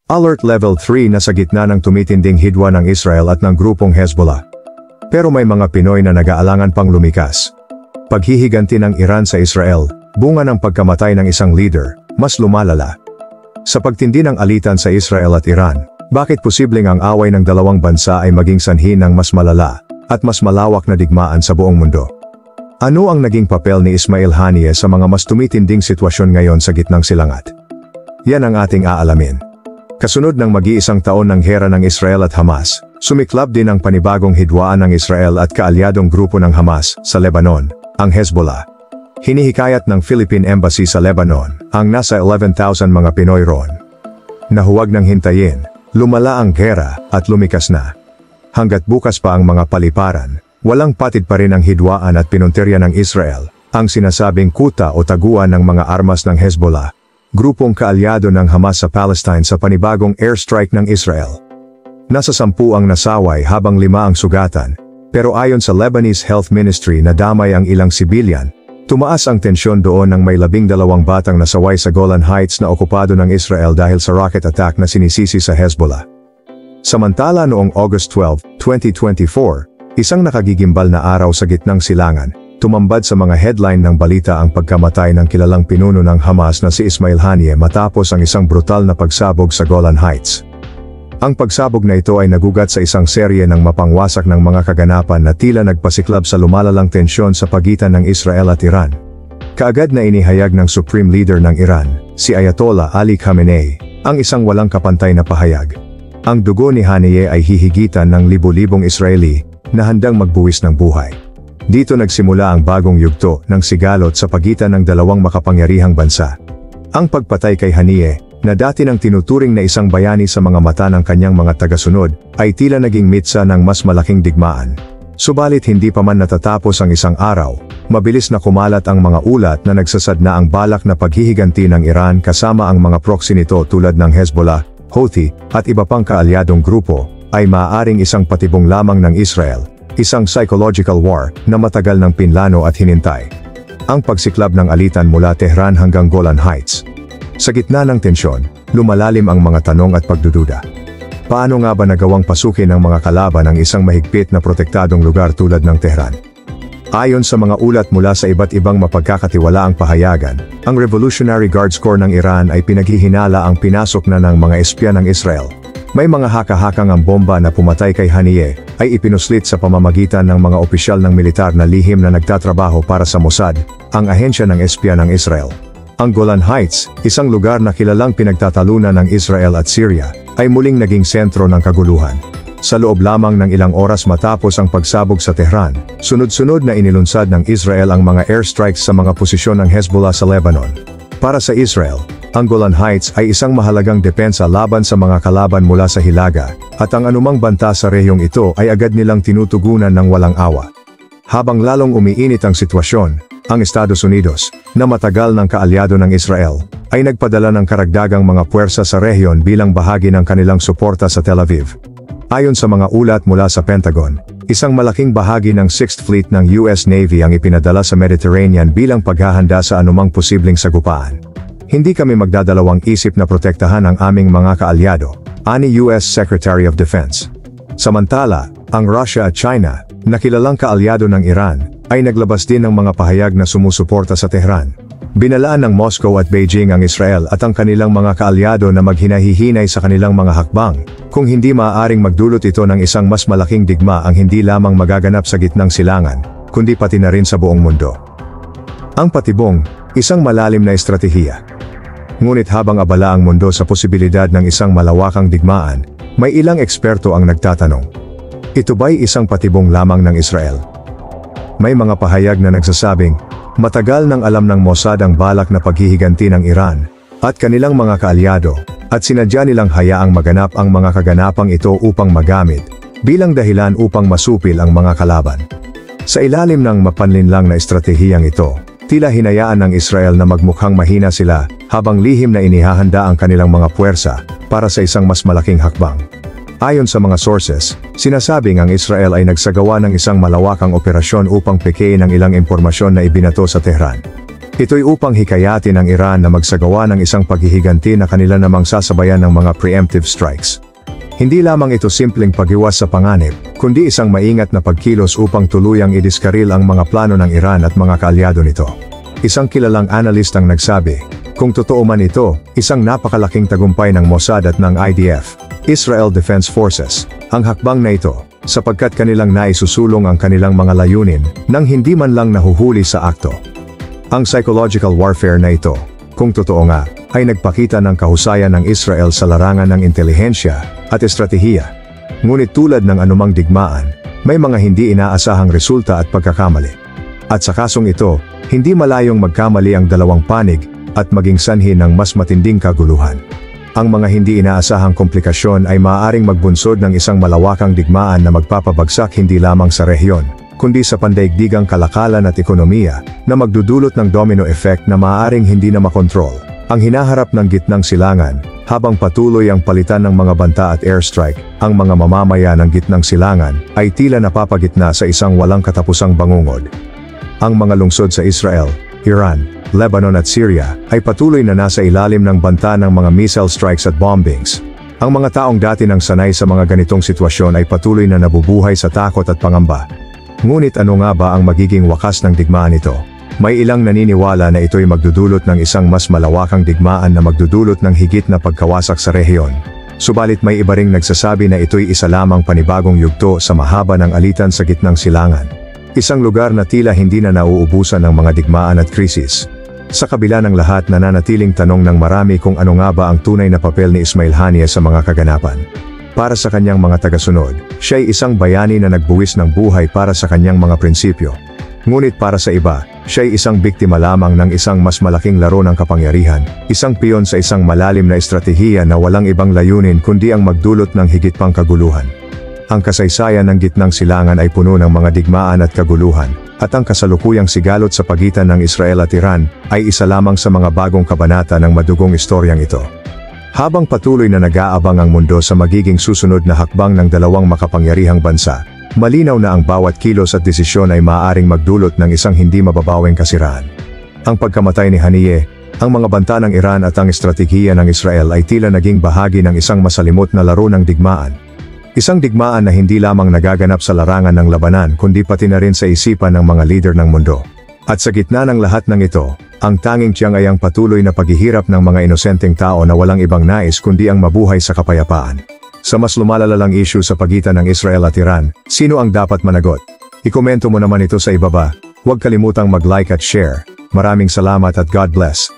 Alert Level 3 na sa gitna ng tumitinding hidwa ng Israel at ng grupong Hezbollah. Pero may mga Pinoy na nag-aalangan pang lumikas. Paghihiganti ng Iran sa Israel, bunga ng pagkamatay ng isang leader, mas lumalala. Sa pagtindi ng alitan sa Israel at Iran, bakit posibleng ang away ng dalawang bansa ay maging sanhi ng mas malala at mas malawak na digmaan sa buong mundo? Ano ang naging papel ni Ismail Haniyeh sa mga mas tumitinding sitwasyon ngayon sa gitnang silangat? Yan ang ating aalamin. Kasunod ng mag-iisang taon ng giyera ng Israel at Hamas, sumiklab din ang panibagong hidwaan ng Israel at kaalyadong grupo ng Hamas sa Lebanon, ang Hezbollah. Hinihikayat ng Philippine Embassy sa Lebanon ang nasa 11,000 mga Pinoy roon na huwag nang hintayin, lumala ang giyera at lumikas na. Hanggat bukas pa ang mga paliparan, walang patid pa rin ang hidwaan at pinuntirya ng Israel, ang sinasabing kuta o taguan ng mga armas ng Hezbollah, grupong kaalyado ng Hamas sa Palestine sa panibagong airstrike ng Israel. Nasa 10 ang nasaway habang 5 ang sugatan, pero ayon sa Lebanese Health Ministry na damay ang ilang sibilyan, tumaas ang tensyon doon nang may 12 batang nasaway sa Golan Heights na okupado ng Israel dahil sa rocket attack na sinisisi sa Hezbollah. Samantala noong August 12, 2024, isang nakagigimbal na araw sa gitnang silangan, tumambad sa mga headline ng balita ang pagkamatay ng kilalang pinuno ng Hamas na si Ismail Haniyeh matapos ang isang brutal na pagsabog sa Golan Heights. Ang pagsabog na ito ay nagugat sa isang serye ng mapangwasak ng mga kaganapan na tila nagpasiklab sa lumalalang tensyon sa pagitan ng Israel at Iran. Kaagad na inihayag ng Supreme Leader ng Iran, si Ayatollah Ali Khamenei, ang isang walang kapantay na pahayag. Ang dugo ni Haniyeh ay hihigitan ng libo-libong Israeli na handang magbuwis ng buhay. Dito nagsimula ang bagong yugto ng sigalot sa pagitan ng dalawang makapangyarihang bansa. Ang pagpatay kay Haniyeh, na dati nang tinuturing na isang bayani sa mga mata ng kanyang mga tagasunod, ay tila naging mitsa ng mas malaking digmaan. Subalit hindi pa man natatapos ang isang araw, mabilis na kumalat ang mga ulat na nagsasad na ang balak na paghihiganti ng Iran kasama ang mga proxy nito tulad ng Hezbollah, Houthi, at iba pang kaalyadong grupo, ay maaaring isang patibong lamang ng Israel, isang psychological war na matagal ng pinlano at hinintay. Ang pagsiklab ng alitan mula Tehran hanggang Golan Heights. Sa gitna ng tensyon, lumalalim ang mga tanong at pagdududa. Paano nga ba nagawang pasukin ng mga kalaban ang isang mahigpit na protektadong lugar tulad ng Tehran? Ayon sa mga ulat mula sa iba't ibang mapagkakatiwalaang pahayagan, ang Revolutionary Guards Corps ng Iran ay pinaghihinala ang pinasok na ng mga espya ng Israel. May mga haka-hakang ang bomba na pumatay kay Haniyeh ay ipinuslit sa pamamagitan ng mga opisyal ng militar na lihim na nagtatrabaho para sa Mossad, ang ahensya ng espya ng Israel. Ang Golan Heights, isang lugar na kilalang pinagtatalunan ng Israel at Syria, ay muling naging sentro ng kaguluhan. Sa loob lamang ng ilang oras matapos ang pagsabog sa Tehran, sunod-sunod na inilunsad ng Israel ang mga airstrikes sa mga posisyon ng Hezbollah sa Lebanon. Para sa Israel, ang Golan Heights ay isang mahalagang depensa laban sa mga kalaban mula sa Hilaga, at ang anumang banta sa rehiyong ito ay agad nilang tinutugunan ng walang awa. Habang lalong umiinit ang sitwasyon, ang Estados Unidos, na matagal ng kaalyado ng Israel, ay nagpadala ng karagdagang mga puwersa sa rehiyon bilang bahagi ng kanilang suporta sa Tel Aviv. Ayon sa mga ulat mula sa Pentagon, isang malaking bahagi ng 6th Fleet ng US Navy ang ipinadala sa Mediterranean bilang paghahanda sa anumang posibleng sagupaan. Hindi kami magdadalawang isip na protektahan ang aming mga kaalyado, ani US Secretary of Defense. Samantala, ang Russia at China, na kilalang kaalyado ng Iran, ay naglabas din ng mga pahayag na sumusuporta sa Tehran. Binalaan ng Moscow at Beijing ang Israel at ang kanilang mga kaalyado na maghinahihinay sa kanilang mga hakbang, kung hindi maaaring magdulot ito ng isang mas malaking digma ang hindi lamang magaganap sa gitnang silangan, kundi pati na rin sa buong mundo. Ang patibong, isang malalim na estratehiya. Ngunit habang abala ang mundo sa posibilidad ng isang malawakang digmaan, may ilang eksperto ang nagtatanong. Ito ba'y isang patibong lamang ng Israel? May mga pahayag na nagsasabing, matagal nang alam ng Mossad ang balak na paghihiganti ng Iran, at kanilang mga kaalyado, at sinadya nilang hayaang maganap ang mga kaganapang ito upang magamit, bilang dahilan upang masupil ang mga kalaban. Sa ilalim ng mapanlinlang na estratehiyang ito, tila hinayaan ng Israel na magmukhang mahina sila, habang lihim na inihahanda ang kanilang mga puwersa, para sa isang mas malaking hakbang. Ayon sa mga sources, sinasabing ang Israel ay nagsagawa ng isang malawakang operasyon upang pekein ang ilang impormasyon na ibinato sa Tehran. Ito'y upang hikayatin ang Iran na magsagawa ng isang paghihiganti na kanila namang sasabayan ng mga preemptive strikes. Hindi lamang ito simpleng pag-iwas sa panganib, kundi isang maingat na pagkilos upang tuluyang idiskaril ang mga plano ng Iran at mga kaalyado nito. Isang kilalang analyst ang nagsabi, kung totoo man ito, isang napakalaking tagumpay ng Mossad at ng IDF, Israel Defense Forces, ang hakbang na ito, sapagkat kanilang naisusulong ang kanilang mga layunin nang hindi man lang nahuhuli sa akto. Ang psychological warfare na ito, kung totoo nga, ay nagpakita ng kahusayan ng Israel sa larangan ng intelihensya at estratehiya. Ngunit tulad ng anumang digmaan, may mga hindi inaasahang resulta at pagkakamali. At sa kasong ito, hindi malayong magkamali ang dalawang panig at maging sanhi ng mas matinding kaguluhan. Ang mga hindi inaasahang komplikasyon ay maaaring magbunsod ng isang malawakang digmaan na magpapabagsak hindi lamang sa rehiyon, kundi sa pandaigdigang kalakalan at ekonomiya, na magdudulot ng domino effect na maaaring hindi na makontrol. Ang hinaharap ng gitnang silangan, habang patuloy ang palitan ng mga banta at airstrike, ang mga mamamaya ng gitnang silangan, ay tila napapagitna sa isang walang katapusang bangungod. Ang mga lungsod sa Israel, Iran, Lebanon at Syria, ay patuloy na nasa ilalim ng banta ng mga missile strikes at bombings. Ang mga taong dati nang sanay sa mga ganitong sitwasyon ay patuloy na nabubuhay sa takot at pangamba. Ngunit ano nga ba ang magiging wakas ng digmaan ito? May ilang naniniwala na ito'y magdudulot ng isang mas malawakang digmaan na magdudulot ng higit na pagkawasak sa rehiyon. Subalit may iba ring nagsasabi na ito'y isa lamang panibagong yugto sa mahaba ng alitan sa gitnang silangan. Isang lugar na tila hindi na nauubusan ng mga digmaan at krisis. Sa kabila ng lahat, nananatiling tanong ng marami kung ano nga ba ang tunay na papel ni Ismail Haniyeh sa mga kaganapan. Para sa kanyang mga tagasunod, siya'y isang bayani na nagbuwis ng buhay para sa kanyang mga prinsipyo. Ngunit para sa iba, siya'y isang biktima lamang ng isang mas malaking laro ng kapangyarihan, isang piyon sa isang malalim na estratehiya na walang ibang layunin kundi ang magdulot ng higit pang kaguluhan. Ang kasaysayan ng gitnang silangan ay puno ng mga digmaan at kaguluhan, at ang kasalukuyang sigalot sa pagitan ng Israel at Iran ay isa lamang sa mga bagong kabanata ng madugong istoryang ito. Habang patuloy na nag-aabang ang mundo sa magiging susunod na hakbang ng dalawang makapangyarihang bansa, malinaw na ang bawat kilos at desisyon ay maaaring magdulot ng isang hindi mababaweng kasiraan. Ang pagkamatay ni Haniyeh, ang mga banta ng Iran at ang estratehiya ng Israel ay tila naging bahagi ng isang masalimot na laro ng digmaan. Isang digmaan na hindi lamang nagaganap sa larangan ng labanan kundi pati na rin sa isipan ng mga leader ng mundo. At sa gitna ng lahat ng ito, ang tanging tiyang ay ang patuloy na paghihirap ng mga inosenteng tao na walang ibang nais kundi ang mabuhay sa kapayapaan. Sa mas lumalalalang issue sa pagitan ng Israel at Iran, sino ang dapat managot? Ikomento mo naman ito sa ibaba. Huwag kalimutang mag-like at share. Maraming salamat at God bless.